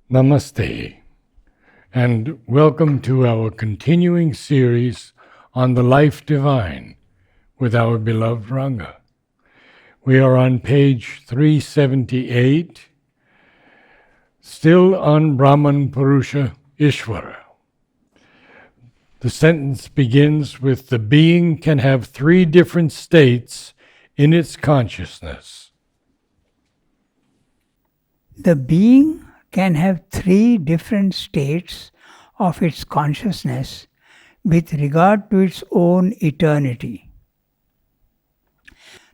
Namaste, and welcome to our continuing series on the life divine with our beloved Ranga. We are on page 378, still on Brahman Purusha Ishvara. The sentence begins with, the being can have three different states in its consciousness. The being can have three different states of its consciousness with regard to its own eternity.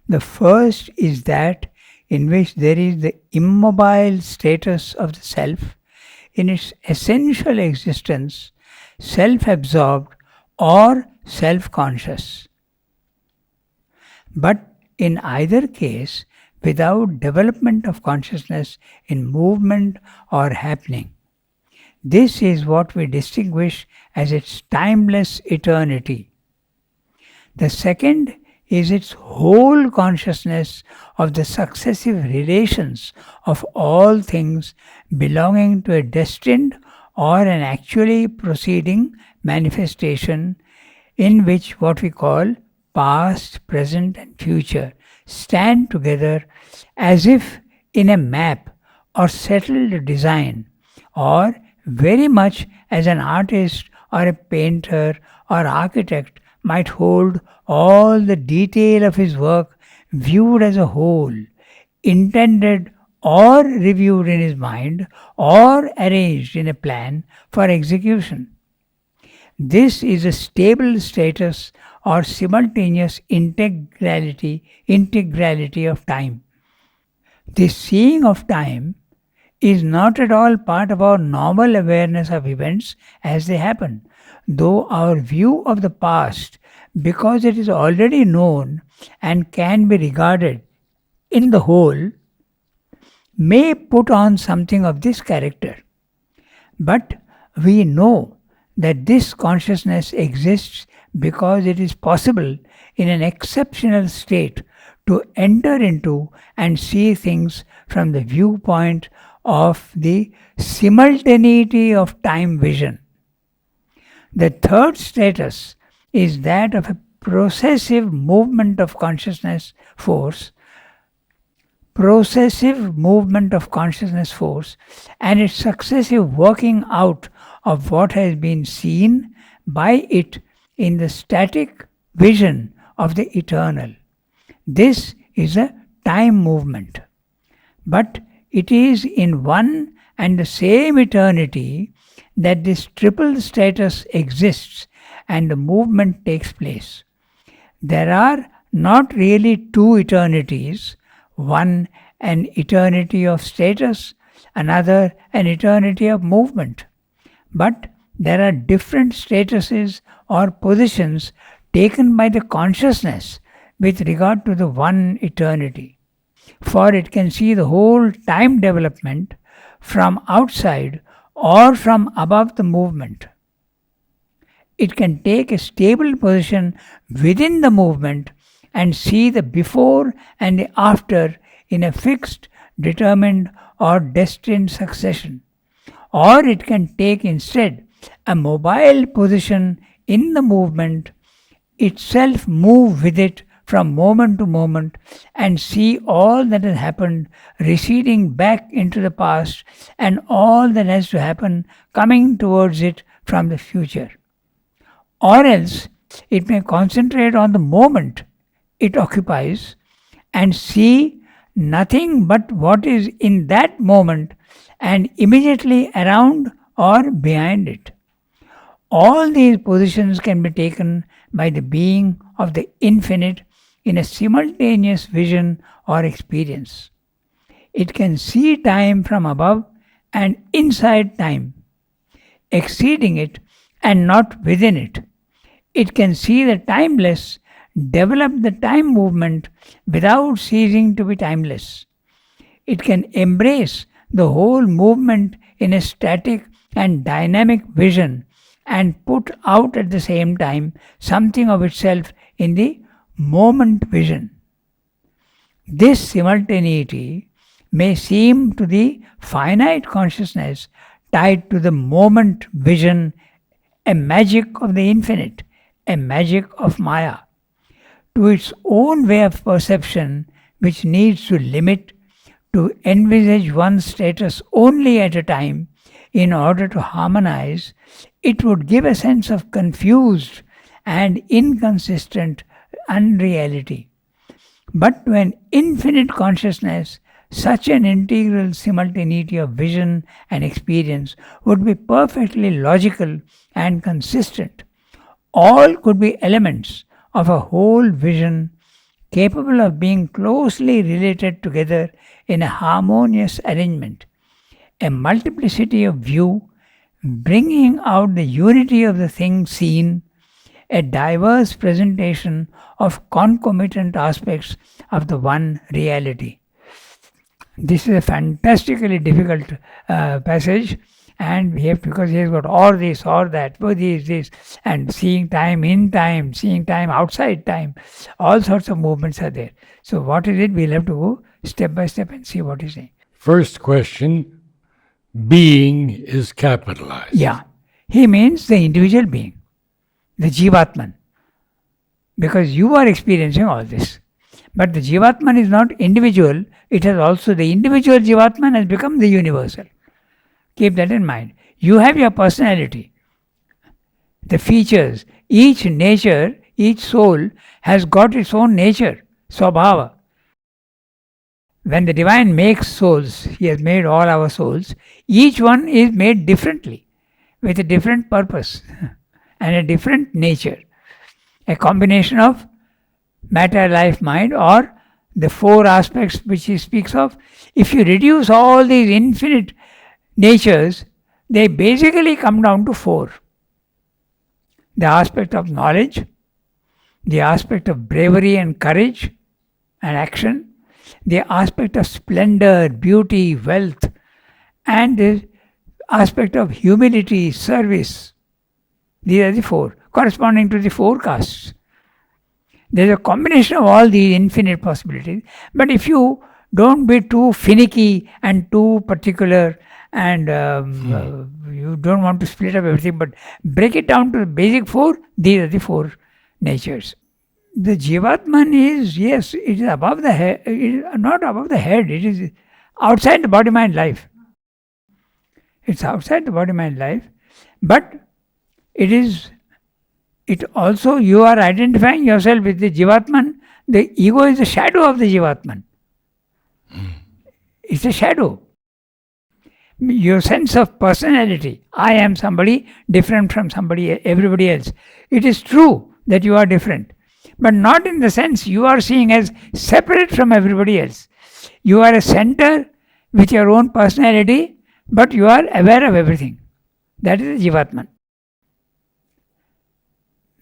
The first is that in which there is the immobile status of the self in its essential existence, self-absorbed or self-conscious. But in either case, without development of consciousness in movement or happening. This is what we distinguish as its timeless eternity. The second is its whole consciousness of the successive relations of all things belonging to a destined or an actually proceeding manifestation, in which what we call past, present and future stand together as if in a map or settled design, or very much as an artist or a painter or architect might hold all the detail of his work viewed as a whole, intended or reviewed in his mind or arranged in a plan for execution. This is a stable status or simultaneous integrality of time. This seeing of time is not at all part of our normal awareness of events as they happen, though our view of the past, because it is already known and can be regarded in the whole, may put on something of this character. But we know that this consciousness exists because it is possible in an exceptional state to enter into and see things from the viewpoint of the simultaneity of time vision. The third status is that of a processive movement of consciousness force, and its successive working out of what has been seen by it in the static vision of the eternal. This is a time movement. But it is in one and the same eternity that this triple status exists and the movement takes place. There are not really two eternities, one an eternity of status, another an eternity of movement. But there are different statuses or positions taken by the consciousness with regard to the one eternity. For it can see the whole time development from outside or from above the movement. It can take a stable position within the movement and see the before and the after in a fixed, determined or destined succession. Or it can take instead a mobile position in the movement, itself move with it from moment to moment and see all that has happened receding back into the past and all that has to happen coming towards it from the future. Or else it may concentrate on the moment it occupies and see nothing but what is in that moment and immediately around or behind it. All these positions can be taken by the being of the infinite in a simultaneous vision or experience. It can see time from above and inside time, exceeding it and not within it. It can see the timeless, develop the time movement without ceasing to be timeless. It can embrace the whole movement in a static and dynamic vision and put out at the same time something of itself in the moment vision. This simultaneity may seem to the finite consciousness tied to the moment vision, a magic of the infinite, a magic of Maya, to its own way of perception, which needs to limit, to envisage one's status only at a time in order to harmonize, it would give a sense of confused and inconsistent unreality. But to an infinite consciousness, such an integral simultaneity of vision and experience would be perfectly logical and consistent. All could be elements of a whole vision capable of being closely related together in a harmonious arrangement. A multiplicity of view, bringing out the unity of the thing seen, a diverse presentation of concomitant aspects of the one reality. This is a fantastically difficult passage, and we have, because he has got all this, all that, both this, and seeing time in time, seeing time outside time, all sorts of movements are there. So what is it? We'll have to go step by step and see what he's saying. First question, being is capitalized. Yeah, he means the individual being, the Jivatman, because you are experiencing all this. But the Jivatman is not individual, it has also, the individual Jivatman has become the universal. Keep that in mind. You have your personality, the features, each nature, each soul has got its own nature, Swabhava. When the divine makes souls, he has made all our souls, each one is made differently, with a different purpose and a different nature. A combination of matter, life, mind, or the four aspects which he speaks of. If you reduce all these infinite natures, they basically come down to four. The aspect of knowledge, the aspect of bravery and courage and action, the aspect of splendor, beauty, wealth, and the aspect of humility, service. These are the four, corresponding to the four castes. There is a combination of all these infinite possibilities. But if you don't be too finicky and too particular, and you don't want to split up everything, but break it down to the basic four, these are the four natures. The Jivatman is, yes, it is above the head, it is not above the head, it is outside the body, mind, life. It's outside the body, mind, life, but it also, you are identifying yourself with the Jivatman. The ego is the shadow of the Jivatman. It's a shadow. Your sense of personality, I am somebody different from everybody else. It is true that you are different, but not in the sense you are seeing as separate from everybody else. You are a center with your own personality, but you are aware of everything. That is the Jivatman.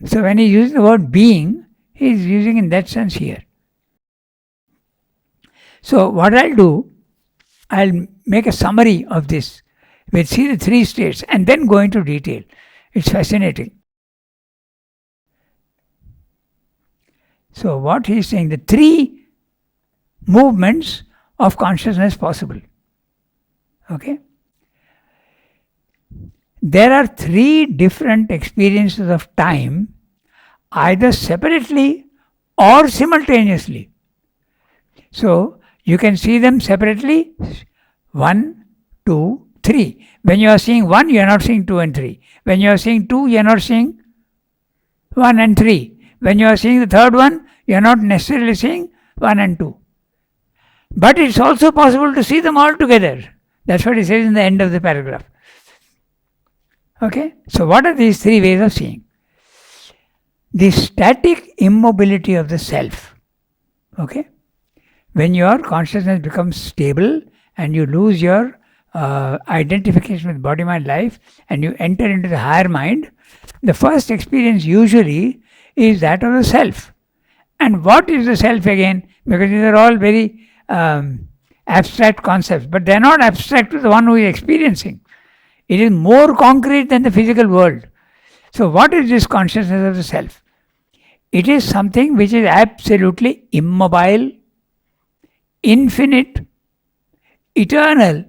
So when he uses the word being, he is using in that sense here. So what I'll do, I'll make a summary of this. We'll see the three states and then go into detail. It's fascinating. So what he's saying, the three movements of consciousness possible. Okay? There are three different experiences of time, either separately or simultaneously. So you can see them separately, 1, 2, 3. When you are seeing 1, you are not seeing 2 and 3. When you are seeing 2, you are not seeing 1 and 3. When you are seeing the third one, you are not necessarily seeing 1 and 2. But it's also possible to see them all together. That's what he says in the end of the paragraph. Okay? So what are these three ways of seeing? The static immobility of the self. Okay? When your consciousness becomes stable and you lose your identification with body, mind, life, and you enter into the higher mind, the first experience usually is that of the self. And what is the self again? Because these are all very abstract concepts, but they are not abstract to the one who is experiencing. It is more concrete than the physical world. So what is this consciousness of the self? It is something which is absolutely immobile, infinite, eternal,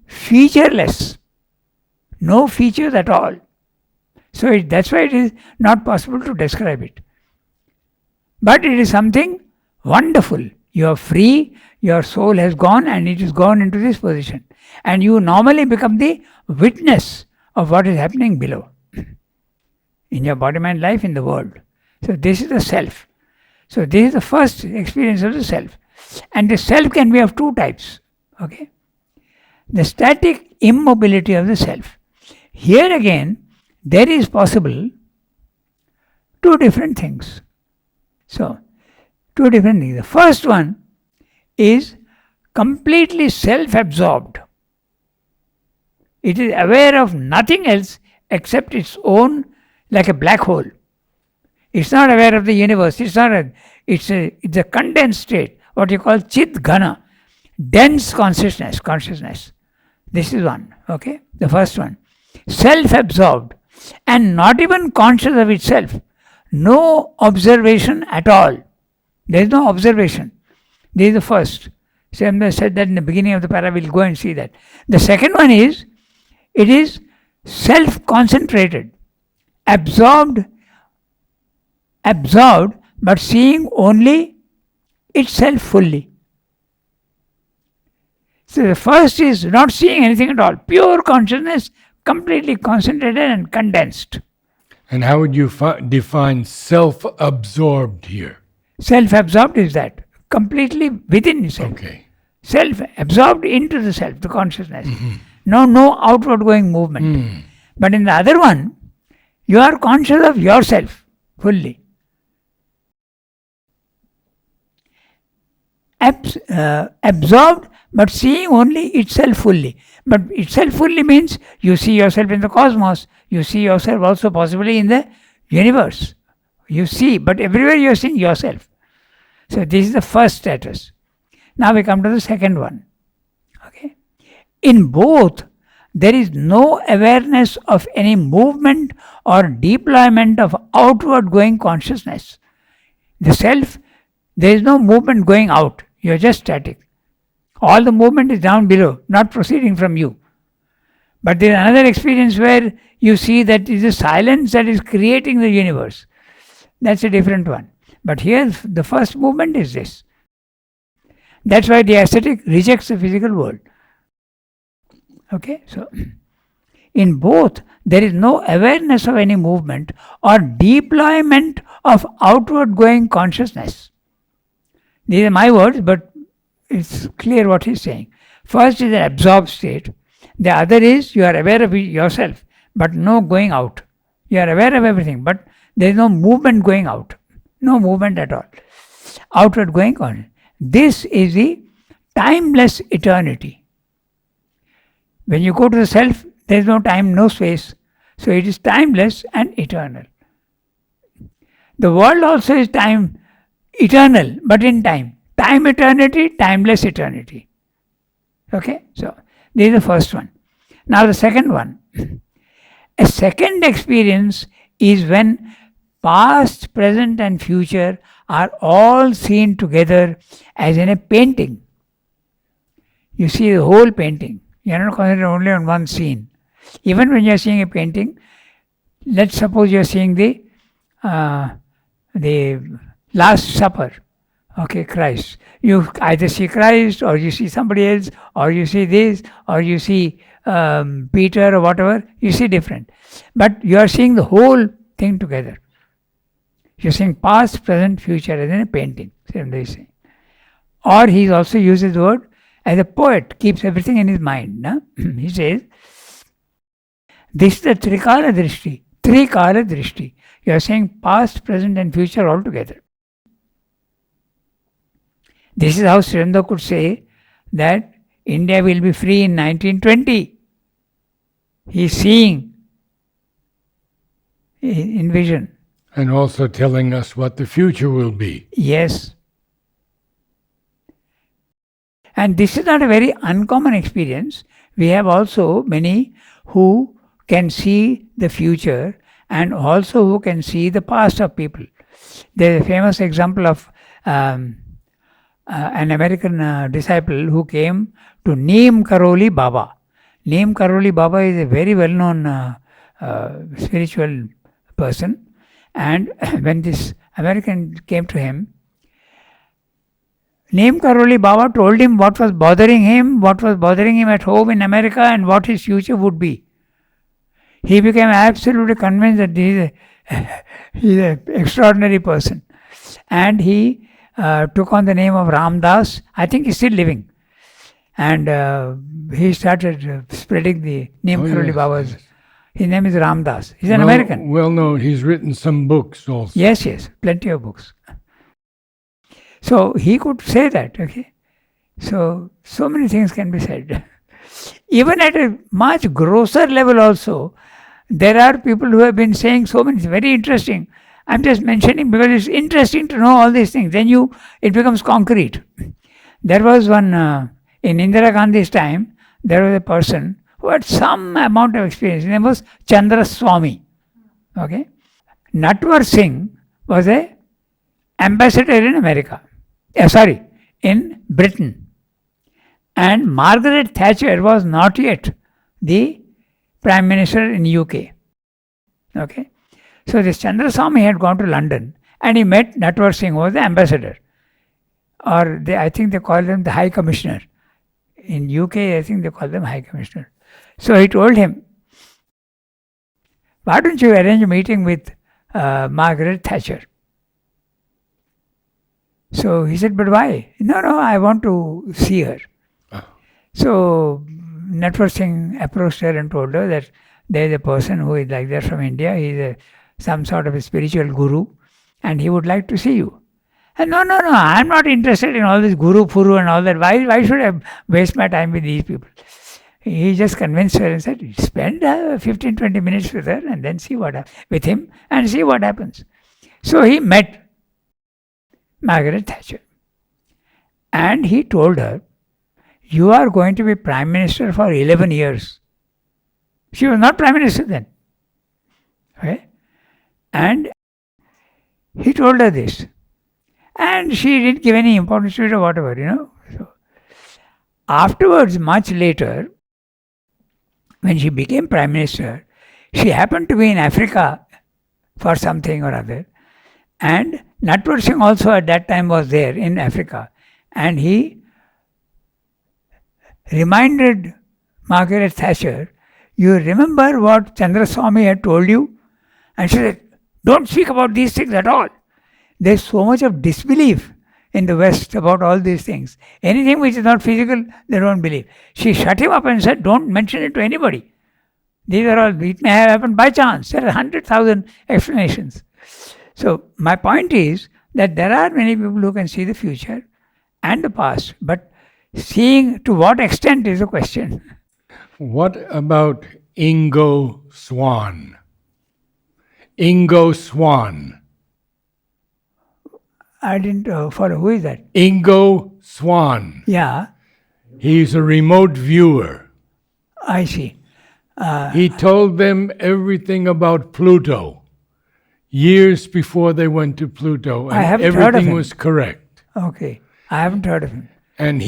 featureless, no features at all. So that's why it is not possible to describe it. But it is something wonderful. You are free, your soul has gone and it is gone into this position. And you normally become the witness of what is happening below. In your body, mind, life, in the world. So this is the self. So this is the first experience of the self. And the self can be of two types. Okay? The static immobility of the self. Here again, there is possible two different things. So, two different things. The first one is completely self-absorbed. It is aware of nothing else except its own, like a black hole. It's not aware of the universe. It's a condensed state, what you call chit ghana, dense consciousness. This is one, okay? The first one. Self-absorbed and not even conscious of itself. No observation at all. There is no observation. This is the first. Sam said that in the beginning of the para, we'll go and see that. The second one is, it is self-concentrated, absorbed, but seeing only itself fully. So the first is not seeing anything at all, pure consciousness, completely concentrated and condensed. And how would you define self-absorbed here? Self-absorbed is that, completely within itself. Okay. Self-absorbed into the self, the consciousness. No outward going movement. But in the other one, you are conscious of yourself fully. Absorbed, but seeing only itself fully. But itself fully means you see yourself in the cosmos, you see yourself also possibly in the universe. You see, but everywhere you are seeing yourself. So this is the first status. Now we come to the second one. Okay. In both, there is no awareness of any movement or deployment of outward going consciousness. The self, there is no movement going out. You are just static. All the movement is down below, not proceeding from you. But there is another experience where you see that it is a silence that is creating the universe. That's a different one. But here, the first movement is this. That's why the ascetic rejects the physical world. Okay, so in both, there is no awareness of any movement or deployment of outward going consciousness. These are my words, but it's clear what he's saying. First is an absorbed state. The other is you are aware of yourself, but no going out. You are aware of everything, but there is no movement going out. No movement at all. Outward going on. This is the timeless eternity. When you go to the self, there is no time, no space. So it is timeless and eternal. The world also is time, eternal, but in time. Time eternity, timeless eternity. Okay, so this is the first one. Now the second one. A second experience is when past, present and future are all seen together as in a painting. You see the whole painting. You are not concentrated only on one scene. Even when you are seeing a painting, let's suppose you are seeing the Last Supper. Okay, Christ. You either see Christ or you see somebody else or you see this or you see Peter or whatever. You see different. But you are seeing the whole thing together. You are seeing past, present, future as in a painting. Or he also uses the word as a poet, keeps everything in his mind. No? He says, this is the Trikala Drishti. You are saying past, present and future all together. This is how Sri Aurobindo could say that India will be free in 1920. He is seeing in vision. And also telling us what the future will be. Yes. And this is not a very uncommon experience. We have also many who can see the future and also who can see the past of people. There is a famous example of an American disciple who came to Neem Karoli Baba. Neem Karoli Baba is a very well-known spiritual person, and when this American came to him, Neem Karoli Baba told him what was bothering him at home in America, and what his future would be. He became absolutely convinced that he is an extraordinary person. And he took on the name of Ramdas. I think he's still living. And he started spreading the Neem Karoli yes, Baba's. yes. His name is Ramdas. He's an American. Well, no, he's written some books also. Yes, plenty of books. So he could say that, okay? So many things can be said. Even at a much grosser level also, there are people who have been saying so many, it's very interesting. I'm just mentioning because it's interesting to know all these things. Then it becomes concrete. There was one, in Indira Gandhi's time, there was a person who had some amount of experience. His name was Chandra Swami. Okay? Natwar Singh was a ambassador in America. In Britain. And Margaret Thatcher was not yet the Prime Minister in UK. Okay? So this Chandra Swami had gone to London and he met Natwar Singh, who was the ambassador. Or I think they call them the High Commissioner. In UK, I think they call them High Commissioner. So he told him, why don't you arrange a meeting with Margaret Thatcher? So he said, but why? No, I want to see her. So Natwar Singh approached her and told her that there is a person who is like that from India. He is some sort of a spiritual guru and he would like to see you. And no, I'm not interested in all this guru puru and all that. Why should I waste my time with these people? He just convinced her and said, spend 15-20 minutes with her and then with him and see what happens. So he met Margaret Thatcher. And he told her, you are going to be Prime Minister for 11 years. She was not Prime Minister then. Okay? And he told her this. And she didn't give any importance to it or whatever, So afterwards, much later, when she became Prime Minister, she happened to be in Africa for something or other. And Natwar Singh also at that time was there in Africa. And he reminded Margaret Thatcher, you remember what Chandra Swami had told you? And she said, don't speak about these things at all. There's so much of disbelief in the West about all these things. Anything which is not physical, they don't believe. She shut him up and said, don't mention it to anybody. These are all, it may have happened by chance. There are 100,000 explanations. So my point is that there are many people who can see the future and the past, but seeing to what extent is a question. What about Ingo Swann? Ingo Swann. I didn't follow. Who is that? Ingo Swann. Yeah. He's a remote viewer. I see. He told them everything about Pluto years before they went to Pluto, and I haven't heard of everything him. was correct. Okay. I haven't heard of him. And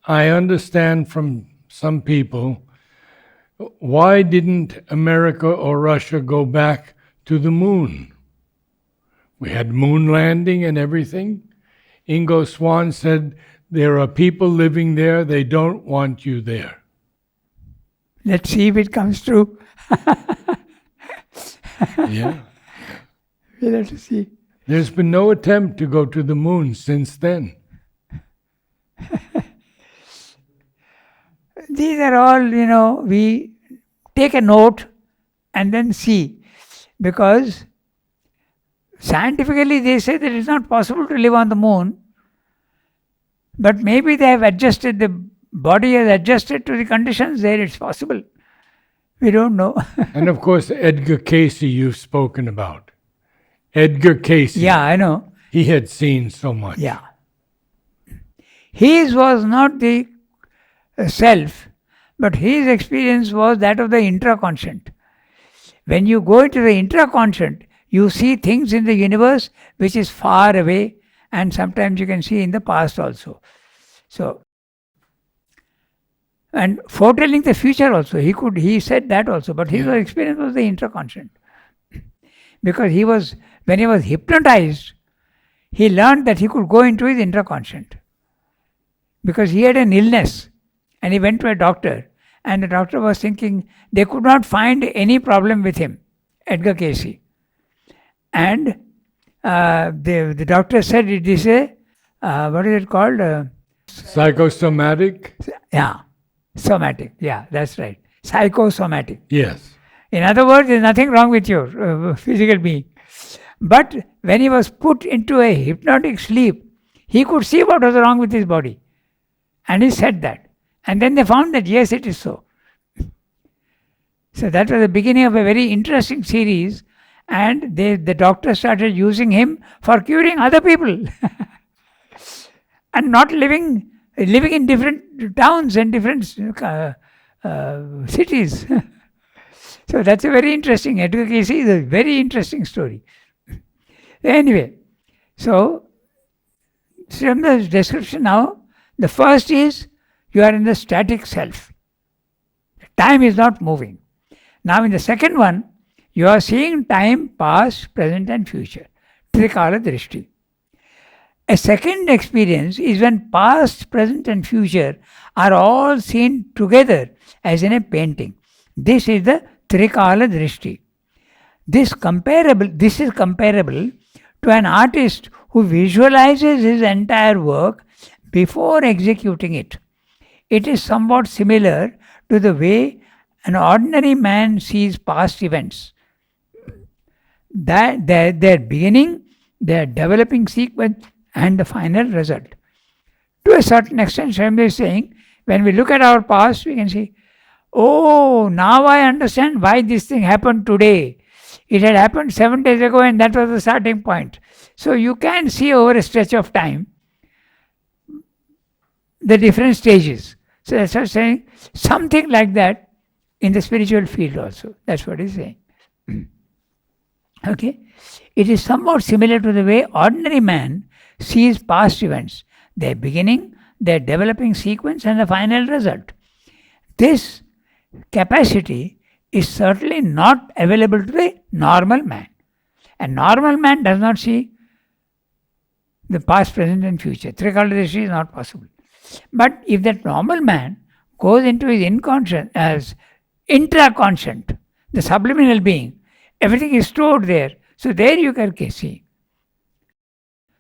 I understand from some people, why didn't America or Russia go back to the moon? We had moon landing and everything. Ingo Swann said, there are people living there, they don't want you there. Let's see if it comes true. Yeah. We'll have to see. There's been no attempt to go to the moon since then. These are all, we take a note and then see. Because scientifically they say that it's not possible to live on the moon. But maybe they have adjusted, the body has adjusted to the conditions there, it's possible. We don't know. And of course, Edgar Cayce you've spoken about. Edgar Cayce. Yeah, I know. He had seen so much. Yeah. His was not the self, but his experience was that of the intraconscient. When you go into the intraconscient, you see things in the universe which is far away and sometimes you can see in the past also. So, and foretelling the future also, he said that also, but his experience was the intraconscient. Because when he was hypnotized, he learned that he could go into his intraconscient. Because he had an illness and he went to a doctor, and the doctor was thinking they could not find any problem with him, Edgar Casey. And the doctor said it is a, what is it called? Psychosomatic? Yeah, somatic. Yeah, that's right. Psychosomatic. Yes. In other words, there's nothing wrong with your physical being. But when he was put into a hypnotic sleep, he could see what was wrong with his body. And he said that. And then they found that yes, it is so. So that was the beginning of a very interesting series. And the doctor started using him for curing other people. And not living in different towns and different cities. So that's a very interesting, Edgar Casey is a very interesting story. Anyway, so from the description now, the first is you are in the static self. Time is not moving. Now in the second one, you are seeing time, past, present and future. Trikala Drishti. A second experience is when past, present and future are all seen together as in a painting. This is the Trikala Drishti. This is comparable to an artist who visualizes his entire work before executing it. It is somewhat similar to the way an ordinary man sees past events. That their beginning, their developing sequence, and the final result. To a certain extent, Swami is saying, when we look at our past, we can see, oh, now I understand why this thing happened today. It had happened 7 days ago and that was the starting point. So you can see over a stretch of time the different stages. So that's what I'm saying. Something like that in the spiritual field also. That's what he's saying. Okay? It is somewhat similar to the way ordinary man sees past events, their beginning, their developing sequence and the final result. This capacity is certainly not available to the normal man. A normal man does not see the past, present and future. Trikala Drishti is not possible. But if that normal man goes into his inconscient as intraconscient, the subliminal being, everything is stored there. So there you can see.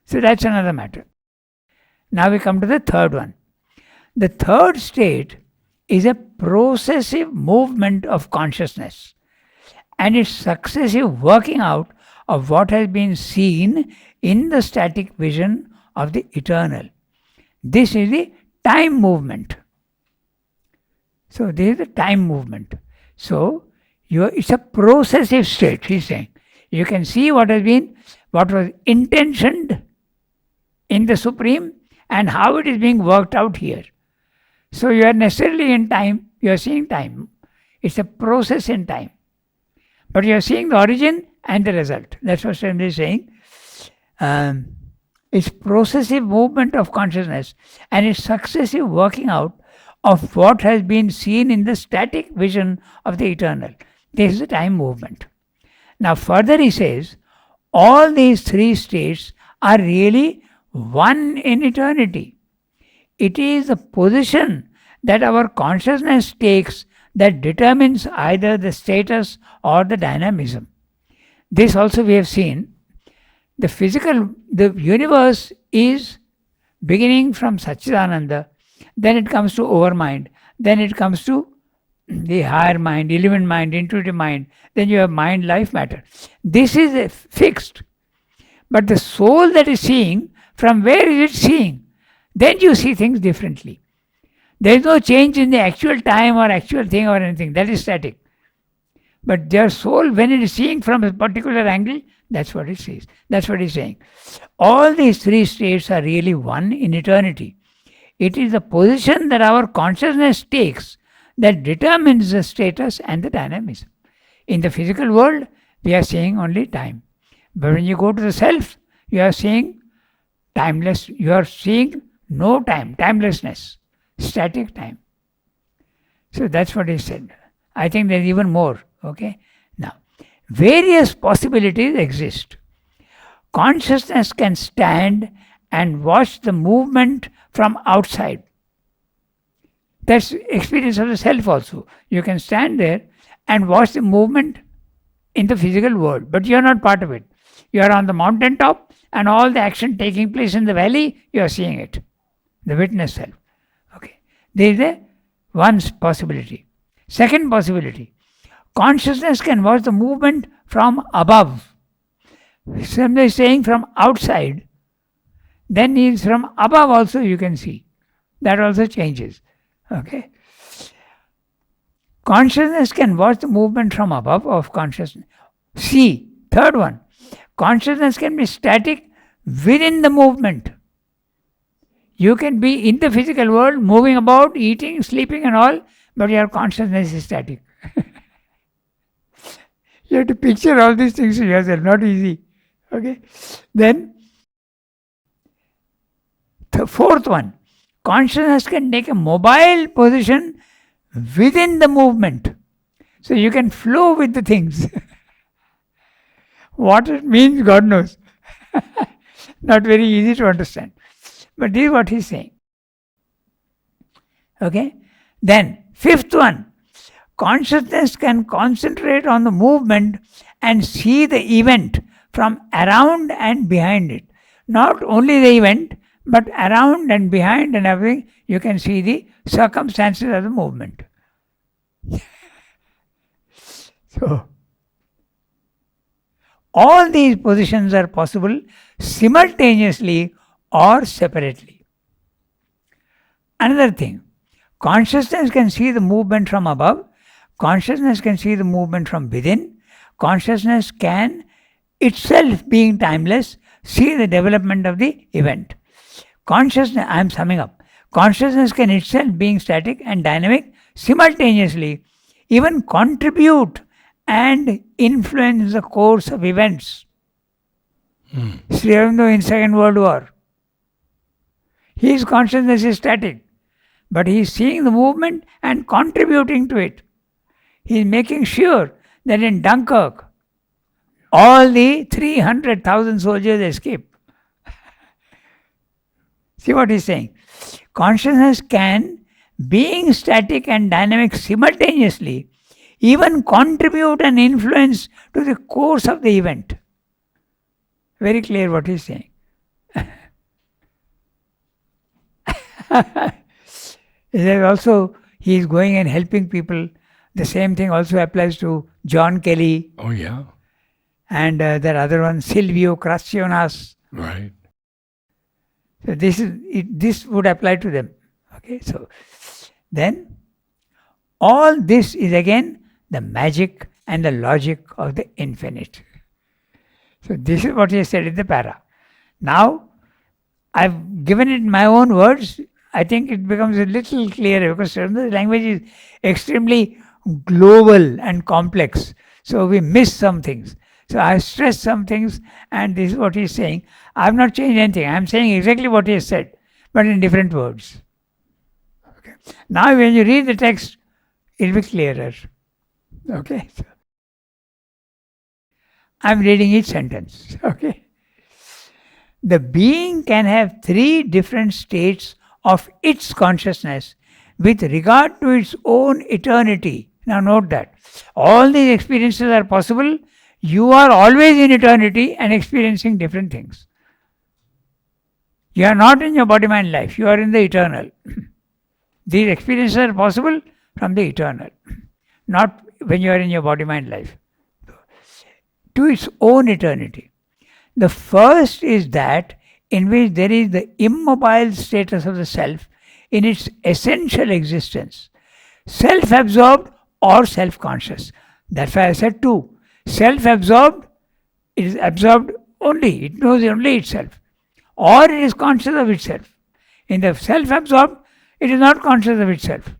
So that's another matter. Now we come to the third one. The third state is a processive movement of consciousness and its successive working out of what has been seen in the static vision of the eternal. This is the time movement. So this is the time movement. So it's a processive state, he's saying. You can see what was intentioned in the Supreme and how it is being worked out here. So you are necessarily in time, you are seeing time. It's a process in time. But you are seeing the origin and the result. That's what Swami is saying. It's processive movement of consciousness and its successive working out of what has been seen in the static vision of the eternal. This is the time movement. Now further he says, all these three states are really one in eternity. It is the position that our consciousness takes that determines either the status or the dynamism. This also we have seen. The universe is beginning from Satchidananda, then it comes to overmind, then it comes to the higher mind, illumined mind, intuitive mind, then you have mind, life, matter. This is fixed. But the soul that is seeing, from where is it seeing? Then you see things differently. There is no change in the actual time or actual thing or anything. That is static. But their soul, when it is seeing from a particular angle, that's what it says. That's what he's saying. All these three states are really one in eternity. It is the position that our consciousness takes that determines the status and the dynamism. In the physical world, we are seeing only time. But when you go to the self, you are seeing timeless. You are seeing no time, timelessness, static time. So that's what he said. I think there's even more. Okay. Now, various possibilities exist. Consciousness can stand and watch the movement from outside. That's experience of the self also. You can stand there and watch the movement in the physical world, but you are not part of it. You are on the mountaintop and all the action taking place in the valley, you are seeing it. The witness self. Okay. There is a one possibility. Second possibility. Consciousness can watch the movement from above. Somebody is saying from outside, then is from above also you can see. That also changes. Okay. Consciousness can watch the movement from above of consciousness. See, third one. Consciousness can be static within the movement. You can be in the physical world, moving about, eating, sleeping and all, but your consciousness is static. You have to picture all these things to yourself, not easy. Okay. Then, the fourth one. Consciousness can take a mobile position within the movement. So you can flow with the things. What it means, God knows. Not very easy to understand. But this is what he's saying. Okay? Then, fifth one. Consciousness can concentrate on the movement and see the event from around and behind it. Not only the event, but around and behind and everything, you can see the circumstances of the movement. So, all these positions are possible simultaneously or separately. Another thing, consciousness can see the movement from above, consciousness can see the movement from within, consciousness can, itself being timeless, see the development of the event. Consciousness, I am summing up, consciousness can itself being static and dynamic simultaneously even contribute and influence the course of events. Sri Aurobindo in Second World War, his consciousness is static, but he is seeing the movement and contributing to it. He is making sure that in Dunkirk, all the 300,000 soldiers escape. See what he is saying? Consciousness can, being static and dynamic simultaneously, even contribute and influence to the course of the event. Very clear what he is saying. Also, he is going and helping people. The same thing also applies to John Kelly. Oh, yeah. And that other one, Silvio Crasionas. Right. So this would apply to them. Okay, so then all this is again the magic and the logic of the infinite. So this is what he said in the para. Now, I've given it in my own words. I think it becomes a little clearer because the language is extremely global and complex. So we miss some things. So I stress some things, and this is what he is saying. I have not changed anything. I am saying exactly what he has said, but in different words. Okay. Now when you read the text, it will be clearer. Okay. So, I am reading each sentence. Okay. The being can have three different states of its consciousness with regard to its own eternity. Now note that. All these experiences are possible. You are always in eternity and experiencing different things. You are not in your body-mind life. You are in the eternal. These experiences are possible from the eternal. Not when you are in your body-mind life. To its own eternity. The first is that in which there is the immobile status of the self in its essential existence. Self-absorbed or self-conscious. That's why I said two. Self-absorbed, it is absorbed only, it knows only itself. Or it is conscious of itself. In the self-absorbed, it is not conscious of itself.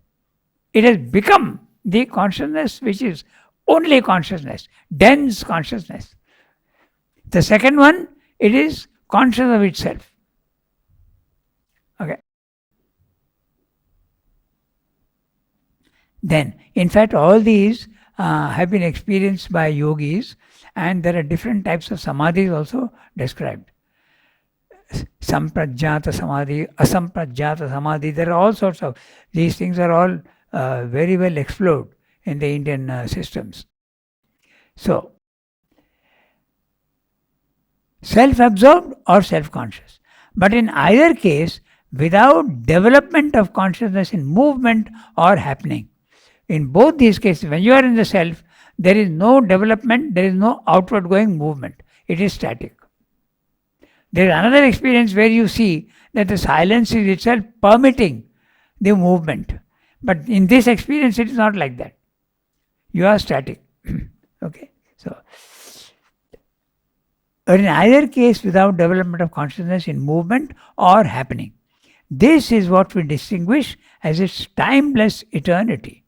It has become the consciousness which is only consciousness, dense consciousness. The second one, it is conscious of itself. Then, in fact, all these have been experienced by yogis, and there are different types of samadhis also described. Samprajnata samadhi, asamprajnata samadhi, there are all sorts of, these things are all very well explored in the Indian systems. So, self-absorbed or self-conscious. But in either case, without development of consciousness in movement or happening. In both these cases, when you are in the self, there is no development, there is no outward going movement. It is static. There is another experience where you see that the silence is itself permitting the movement. But in this experience, it is not like that. You are static. Okay? So, or in either case, without development of consciousness in movement or happening. This is what we distinguish as its timeless eternity.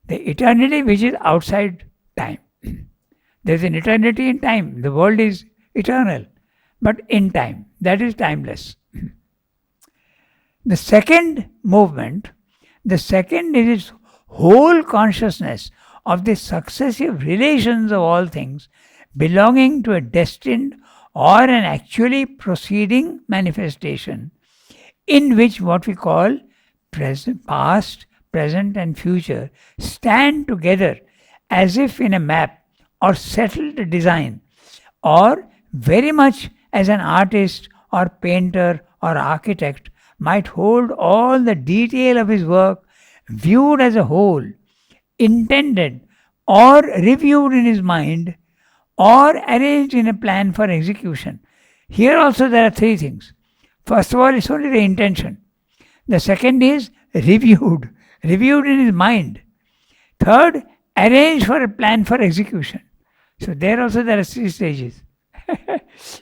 The eternity which is outside time. There is an eternity in time. The world is eternal, but in time. That is timeless. The second movement, the second is its whole consciousness of the successive relations of all things belonging to a destined or an actually proceeding manifestation, in which what we call past, present and future stand together as if in a map or settled design, or very much as an artist or painter or architect might hold all the detail of his work viewed as a whole, intended or reviewed in his mind, or arranged in a plan for execution. Here also there are three things. First of all, it's only the intention. The second is reviewed in his mind. Third, arranged for a plan for execution. So there also there are three stages.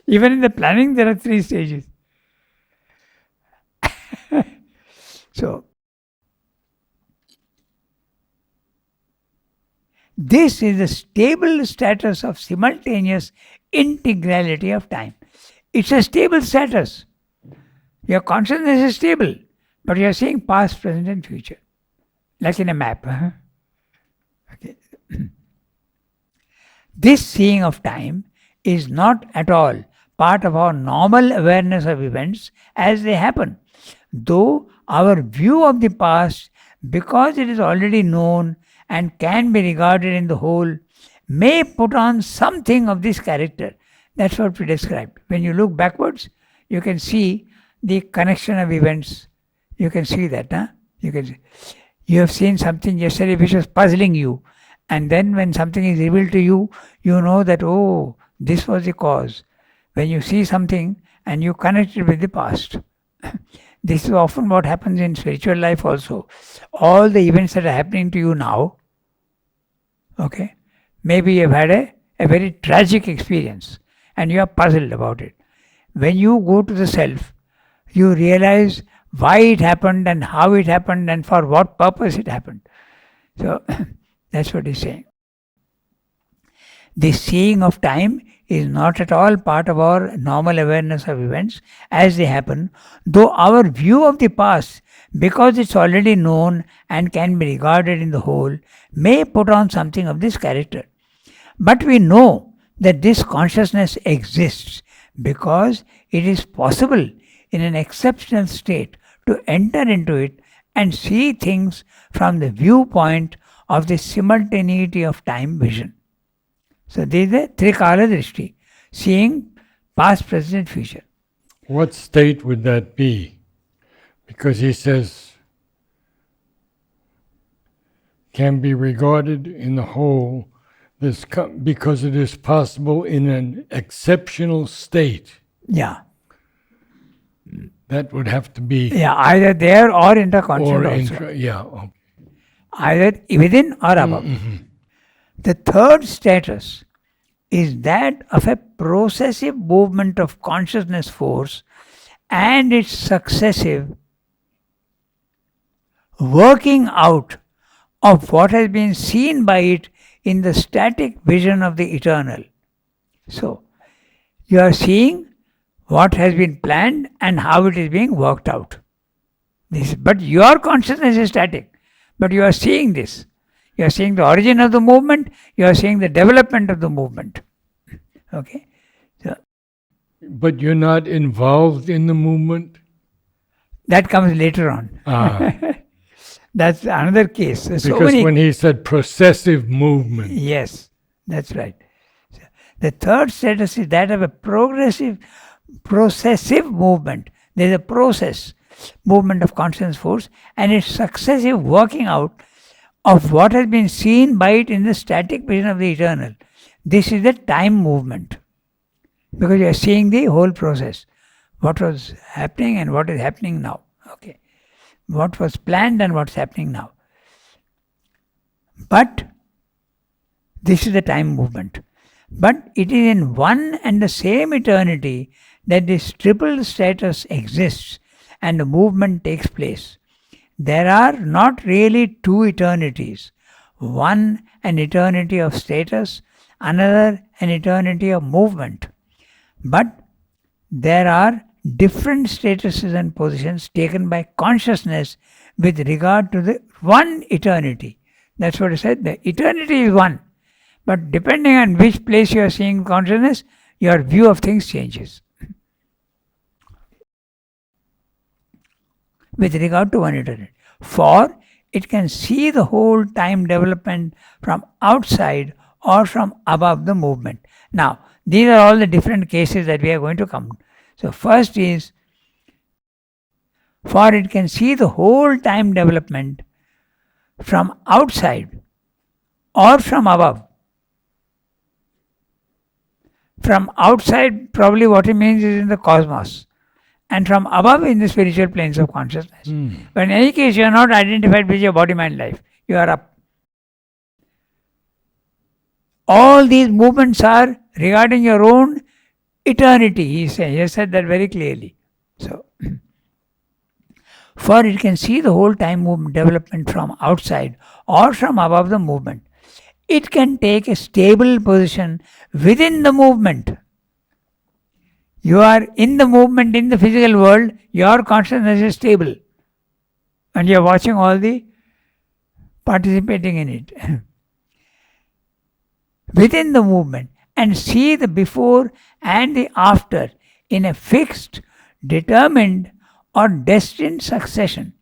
Even in the planning there are three stages. So, this is the stable status of simultaneous integrality of time. It's a stable status. Your consciousness is stable, but you are seeing past, present and future. Like in a map. Okay. This seeing of time is not at all part of our normal awareness of events as they happen, though our view of the past, because it is already known and can be regarded in the whole, may put on something of this character. That's what we described. When you look backwards, you can see the connection of events. You can see that. Huh? You have seen something yesterday which was puzzling you, and then when something is revealed to you, you know that, oh, this was the cause. When you see something and you connect it with the past. This is often what happens in spiritual life also. All the events that are happening to you now, okay, maybe you have had a very tragic experience and you are puzzled about it. When you go to the self, you realize why it happened and how it happened and for what purpose it happened. So, that's what he's saying. This seeing of time is not at all part of our normal awareness of events as they happen, though our view of the past, because it's already known and can be regarded in the whole, may put on something of this character. But we know that this consciousness exists because it is possible in an exceptional state to enter into it and see things from the viewpoint of the simultaneity of time vision. So this is the Trikala Drishti, seeing past, present, future. What state would that be? Because he says, can be regarded in the whole, because it is possible in an exceptional state. Yeah. That would have to be... Yeah, either there or interconscious also. Okay. Either within or above. Mm-hmm. The third status is that of a processive movement of consciousness force and its successive working out of what has been seen by it in the static vision of the eternal. So, you are seeing what has been planned and how it is being worked out. But your consciousness is static. But you are seeing this. You are seeing the origin of the movement, you are seeing the development of the movement. Okay? So But you're not involved in the movement? that comes later on. Ah, That's another case. So because many. when he said processive movement, Yes, that's right. The third status is that of a processive movement. There is a process, movement of conscious force, and its successive working out of what has been seen by it in the static vision of the eternal. This is the time movement. Because you are seeing the whole process. What was happening and what is happening now. Okay. What was planned and what's happening now. But this is the time movement. But it is in one and the same eternity that this triple status exists and the movement takes place. There are not really two eternities. One, an eternity of status, another, an eternity of movement. But there are different statuses and positions taken by consciousness with regard to the one eternity. That's what I said. The eternity is one. But depending on which place you are seeing consciousness, your view of things changes. With regard to one eternity. For it can see the whole time development from outside or from above the movement. Now, these are all the different cases that we are going to come. So first is, for it can see the whole time development from outside or from above. From outside, probably what it means is in the cosmos, and from above in the spiritual planes of consciousness. But in any case, you are not identified with your body-mind life. You are up. All these movements are regarding your own eternity, he said that very clearly. So, for it can see the whole time movement development from outside or from above the movement. It can take a stable position within the movement. You are in the movement in the physical world, your consciousness is stable. And you are watching all the participating in it. Within the movement, and see the before and the after in a fixed, determined, or destined succession.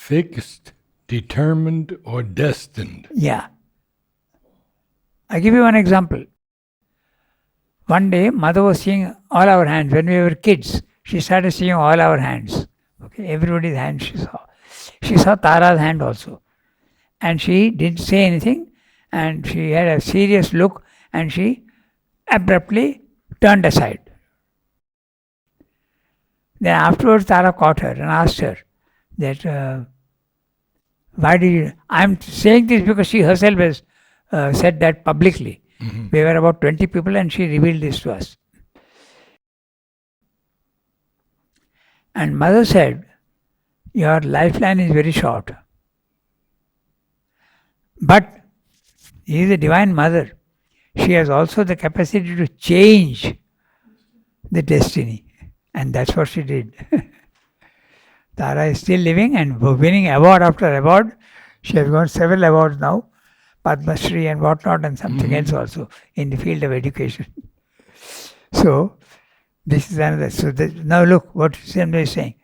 fixed, determined, or destined. Yeah. I give you one example. One day, mother was seeing all our hands. When we were kids, she started seeing all our hands. Okay, everybody's hand she saw. She saw Tara's hand also. And she didn't say anything, and she had a serious look, and she abruptly turned aside. Then afterwards, Tara caught her and asked her that, why did you... I'm saying this because she herself has said that publicly. Mm-hmm. We were about 20 people and she revealed this to us. And mother said, your lifeline is very short. But she is a divine mother. She has also the capacity to change the destiny. And that's what she did. Tara is still living and winning award after award. She has got several awards now, Padma Shri and whatnot, and something else also in the field of education. So, this is another. So, now look what Sandra is saying.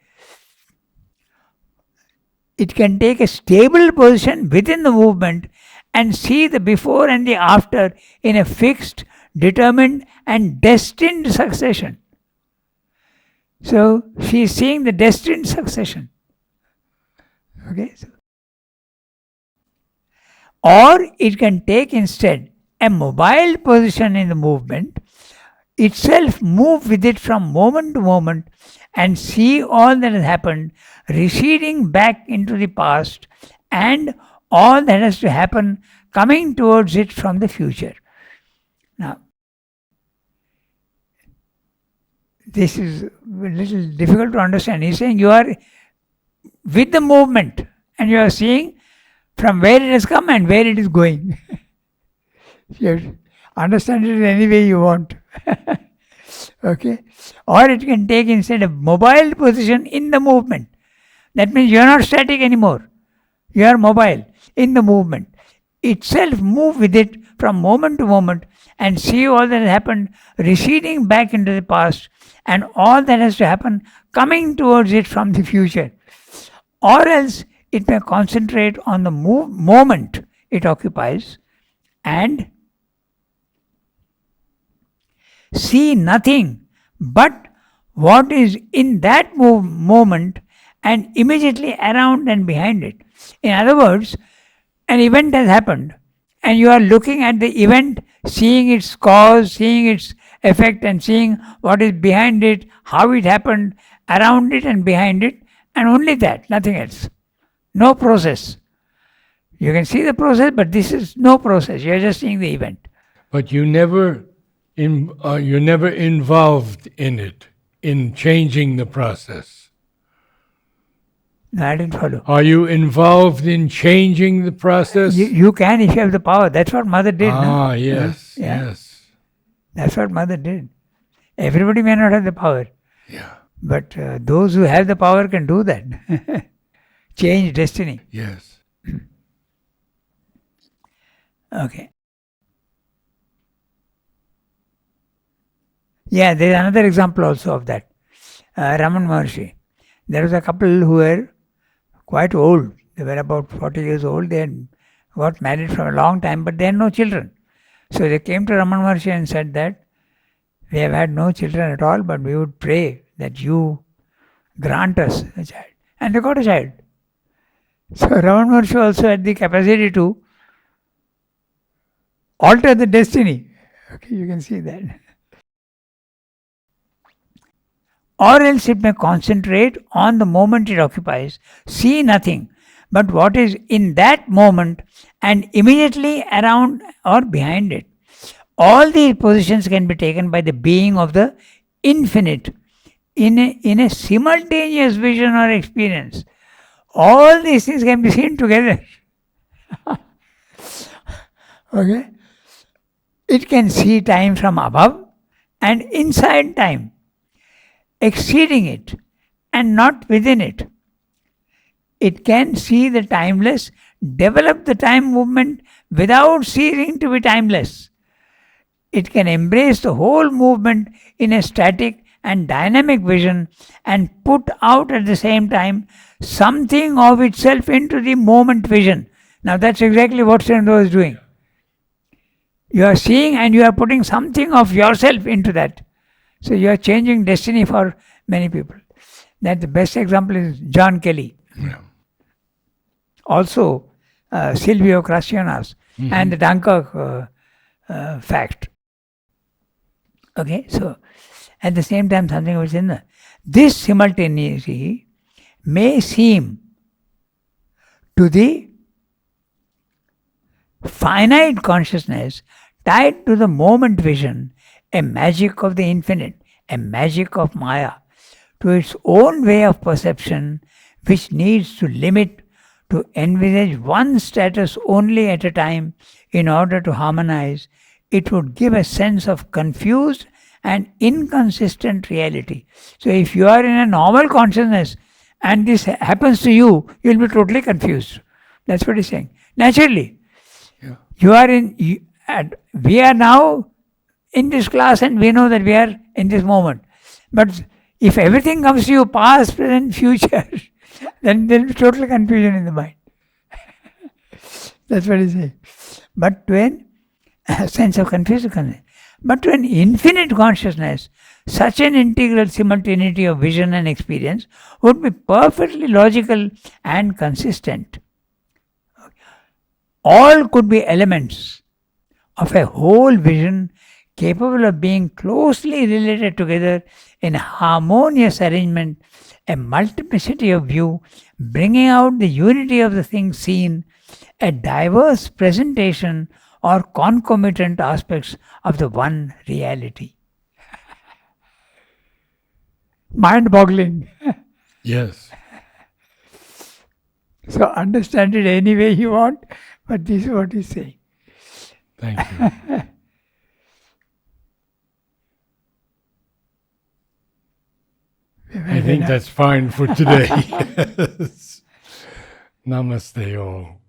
It can take a stable position within the movement and see the before and the after in a fixed, determined, and destined succession. So, she is seeing the destined succession. Okay? So, or it can take instead a mobile position in the movement, itself move with it from moment to moment and see all that has happened receding back into the past and all that has to happen coming towards it from the future. Now, this is a little difficult to understand. He's saying you are with the movement and you are seeing from where it has come and where it is going. You understand it in any way you want. Okay? Or it can take instead a mobile position in the movement. That means you are not static anymore. You are mobile in the movement. Itself move with it from moment to moment and see all that has happened receding back into the past and all that has to happen coming towards it from the future. Or else it may concentrate on the moment it occupies and see nothing but what is in that moment and immediately around and behind it. In other words, an event has happened and you are looking at the event, seeing its cause, seeing its effect, and seeing what is behind it, how it happened, around it and behind it, and only that, nothing else. No process. You can see the process, but this is no process. You are just seeing the event. But you're never involved in it, in changing the process. No, I didn't follow. Are you involved in changing the process? You can if you have the power. That's what Mother did. No? Yes, Yeah. yes. That's what Mother did. Everybody may not have the power, Yeah, but those who have the power can do that. Change destiny. yes. Okay. Yeah, there is another example also of that. Raman Maharshi. There was a couple who were quite old. They were about 40 years old. They had got married from a long time, but they had no children. So they came to Raman Maharshi and said that we have had no children at all, but we would pray that you grant us a child. And they got a child. So Raman Maharshi also had the capacity to alter the destiny. Okay, you can see that. Or else it may concentrate on the moment it occupies, see nothing but what is in that moment and immediately around or behind it. All these positions can be taken by the being of the infinite in a simultaneous vision or experience. All these things can be seen together. Okay? It can see time from above and inside time, exceeding it and not within it. It can see the timeless, develop the time movement without ceasing to be timeless. It can embrace the whole movement in a static and dynamic vision and put out at the same time something of itself into the moment vision. Now that's exactly what Srendo is doing. You are seeing and you are putting something of yourself into that. So you are changing destiny for many people. That the best example is John Kelly. Yeah. Also, Silvio Crasionas and the Dunkirk fact. Okay, so at the same time, something was in the. This simultaneity may seem to the finite consciousness tied to the moment vision a magic of the infinite, a magic of Maya, to its own way of perception, which needs to limit to envisage one status only at a time in order to harmonize. It would give a sense of confused and inconsistent reality. So if you are in a normal consciousness and this happens to you, you will be totally confused. That's what he's saying. Naturally, Yeah. you are in. We are now in this class and we know that we are in this moment. But if everything comes to you, past, present, future, then there will be total confusion in the mind. That's what he's saying. But to a sense of confusion, but to an infinite consciousness, such an integral simultaneity of vision and experience would be perfectly logical and consistent. All could be elements of a whole vision capable of being closely related together in harmonious arrangement, a multiplicity of view, bringing out the unity of the thing seen, a diverse presentation or concomitant aspects of the one reality. Mind-boggling. Yes. So understand it any way you want, but this is what he's saying. Thank you. We've had think that's fine for today. Yes. Namaste all.